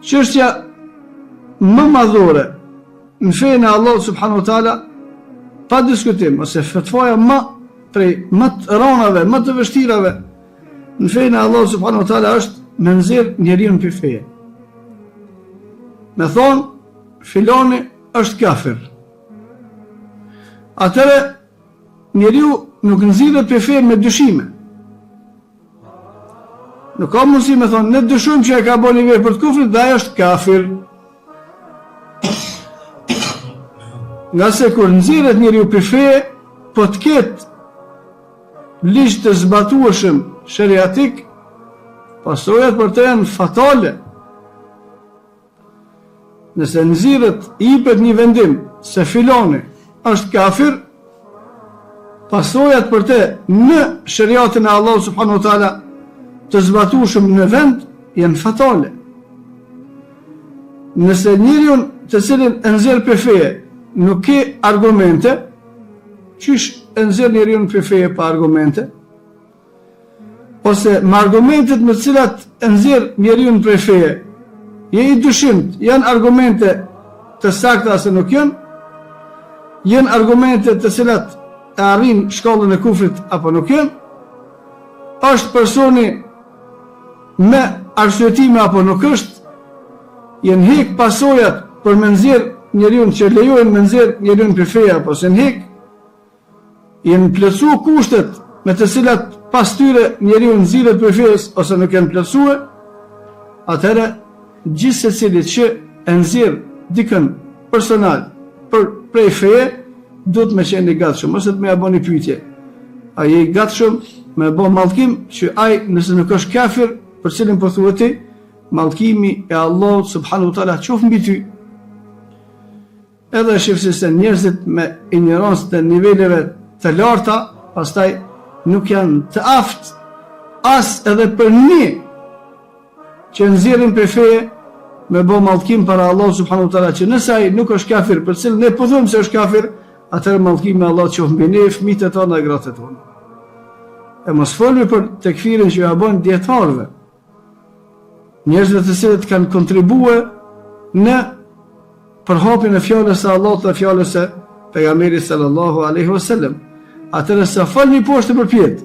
çështja më madhore në fenë e Allahut subhanahu wa taala, pa diskutim, ose fatvaja më të rëndave, më të vështirave në fenë e Allahut subhanahu wa taala është me nxjerr njeriu për feje. Me thonë, filoni është kafir. Atëre njeriu nuk nxirret për feje me dyshime. Nuk ka mundësi me thonë, ne dyshojmë që e ka bërë një vepër për të kufrit dhe ajo është kafir. Nga se kur nxirret njeriu për feje, po të ketë ligj të zbatueshëm sheriatik, pasojat për të janë fatale. Nëse nxirret i jepet një vendim se filoni është kafir, pasojat për të në sheriatin e Allahut subhanahu wa taala të zbatueshëm në vend janë fatale. Nëse njeriu të cilin e nxjerr për feje nuk ke argumente, qysh e nxjerr njeriu për feje pa argumente? Ose me argumentet me cilat e nxjerr njeriu për feje, je i dyshimt, janë argumente të sakta se nuk janë? Janë argumente të cilat e arrin shkallën e kufrit apo nuk janë? Është personi me arsyetime apo nuk është? Janë hik pasojat për me nxjerr njeriu që lejohen me nxjerr njeriu për feje apo se nhik? Janë plotësuar kushtet me të cilat pas tyre njeriu nxirret për fejes ose nuk janë plotësuar? Atëherë gjithë secili që e nxjerr dikën personal prej feje, duhet me qenë i gatshëm, ose të me ja bëni pyetje. A je i gatshëm me bë mallkim që ai nëse nuk është kafir, për cilin po thuhet ti, mallkimi e Allahut subhanahu wa taala qof mbi ty. Edhe shifsi se njerëzit me ignorancë të niveleve të larta, pastaj nuk janë të aftë as edhe për një që nxjerrin për feje me bë mallkim para Allahut subhanahu wa taala që nëse ai nuk është kafir, për cilën ne po thojmë se është kafir, atëherë mallkimi i Allahut qof mbi ne, fëmijët e tonë dhe gratë e tonë. E mos folmi për tekfirin që ja bën dietarëve, njerëzve të cilët kanë kontribuar në përhapjen e fjalës së Allahut dhe fjalës së pejgamberit sallallahu alaihi wasallam. Atëherë sa falni poshtë përpjet,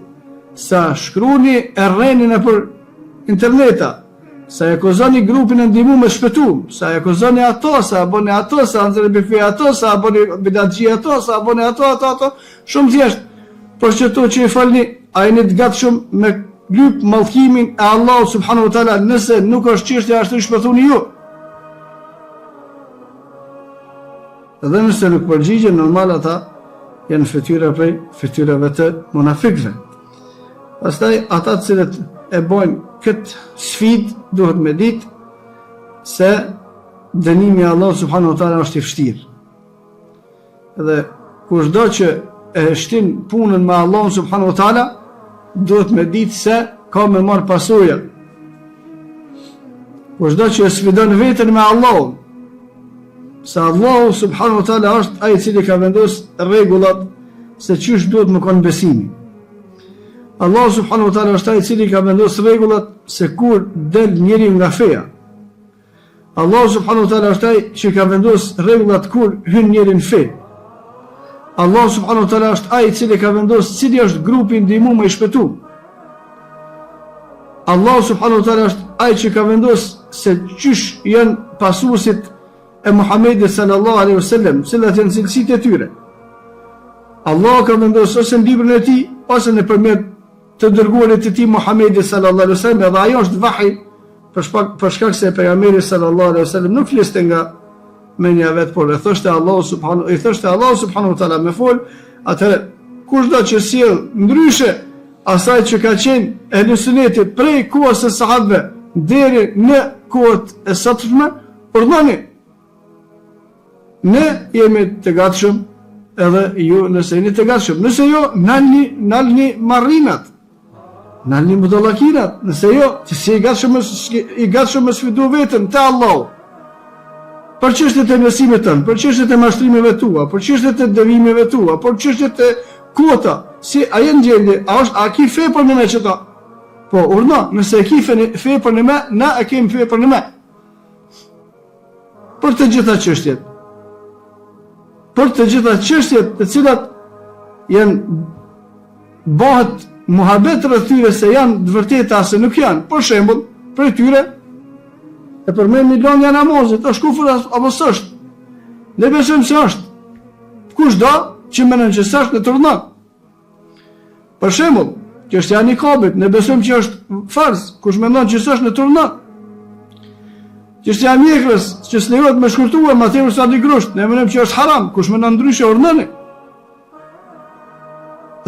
sa shkruani e rrenin nëpër interneta, sa e akuzoni grupin e ndihmuar me shpëtum, sa e akuzoni ato, sa bëni ato, sa nxjerrni bife ato, sa bëni bidatxhi ato, sa bëni ato, shumë thjesht. Por që to që i falni, a jeni të gatshëm me lyp mallkimin e Allahut subhanahu wa taala, nëse nuk është çështja ashtu shpëthuni ju. Edhe nëse nuk përgjigjen, normal ata janë fytyra prej fytyrave të munafikëve. Pastaj ata të cilët e bojnë këtë sfidë duhet me ditë se dënimi i Allahut subhanahu wa taala është i vështirë. Edhe kushdo që e shtin punën me Allahun subhanahu wa taala duhet me ditë se ka me marr pasoja. Kushdo që e sfidon veten me Allahun, se Allahu subhanahu wa taala është ai i cili ka vendosur rregullat se çish duhet më kon besimi. Allahu subhanahu wa taala është ai i cili ka vendosur rregullat se kur del njeriu nga feja. Allahu subhanahu wa taala është ai që ka vendosur rregullat kur hyn njeriu në fe. Allahu subhanahu wa taala është ai i cili ka vendosur cili është grupi ndihmuar i shpëtuar. Allahu subhanahu wa taala është ai që ka vendosur se çish janë pasuesit e Muhamedit sallallahu alaihi wasallam, cilat janë cilësitë e tyre. Allah ka vendosur ose në librin e tij ose nëpërmjet të dërguarit të tij Muhamedit sallallahu alaihi wasallam, dhe ajo është vahi për shkak se pejgamberi sallallahu alaihi wasallam nuk fliste nga menja vet, por e thoshte Allahu subhanahu wa taala me fol. Atëherë kushdo që sjell ndryshe asaj që ka qenë ehli sunetit prej kohës së sahabëve deri në kohët e sotme, urdhoni. Ne jemi të gatshëm, edhe ju nëse jeni të gatshëm. Nëse jo, nalni marrinat, nalni budallakinat. Nëse jo, që si i gatshëm me sfidu vetën te Allahu. Për çështjet e besimit tënd, për çështjet e mashtrimeve tua, për çështjet e devimeve tua, për çështjet e kuota, si a janë gjendje, a ki fe për në me qëta? Po, urna, nëse e ki fe për në me, na e kemi fe për në me. për të gjitha çështjet. Për të gjitha çështjet të cilat janë bëhet muhabet rreth tyre se janë të vërteta ose nuk janë. Për shembull, për tyre e përmend milionja namazit, është kufër apo s'është? Ne besojmë se është. Kushdo që mendon që s'është në turnat. Për shembull, çështja e nikabit, ne besojmë që është farz, kush mendon që s'është në turnat. Çështja e mjekrës, që s'lejohet me shkurtuar më tepër sa 2 grusht, ne mendojmë që është haram, kush mendon ndryshe urdhëni.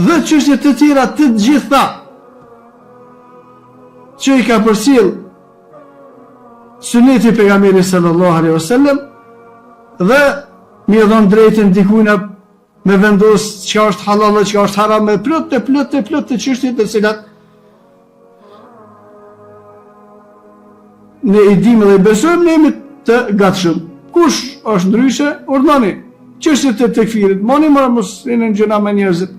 Dhe çështje të tjera të gjitha që i ka përcjell Suneti i pejgamberit sallallahu alaihi wasallam dhe mi e dhon drejtën dikujt me vendos çka është halal dhe çka është haram, me plot të çështje të cilat ne i dimë dhe i besojmë, ne jemi të gatshëm. Kush është ndryshe, urdhoni. Çështjet e tekfirit, moni mos rinë në gjëna me njerëzit.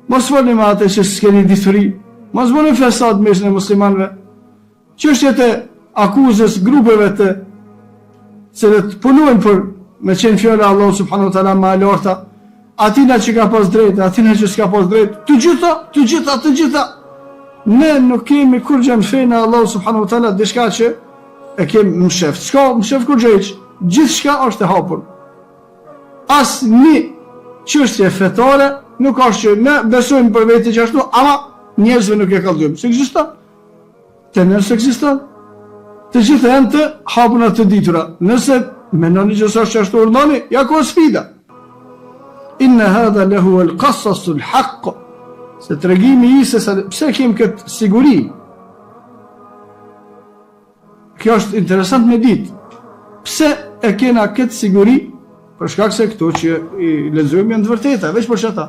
Mos folni me atë që s'keni dituri. Mos bëni fesad mes në muslimanëve. Çështjet e akuzës grupeve të cilët punojnë për me qenë fjallë Allah subhanahu wa ta'ala ma larta, atina që ka pas drejt, atina që s'ka pas drejt, të gjitha. Ne nuk kemi kur gjë në fejnë Allah subhanahu wa ta'ala, dishka që e kemi më sheft. S'ka më sheft kur gjëjq, gjithë shka është e hapur. As një çështje fetare, nuk është që ne besojmë për veti që ashtu, ama njerëzve nuk e kallëzojmë. Se ekziston? Të njerëz ekziston? Të gjitha janë të hapuna të ditura. Nëse mendoni që s'është ashtu urdhoni, ja ku sfida. Inna hadha lahu al-qasasul haqq. Se tregimi i se pse kemi këtë siguri. Kjo është interesant me ditë. Pse e kena këtë siguri? Për shkak se këto që i lexojmë janë të vërteta, veç për çata.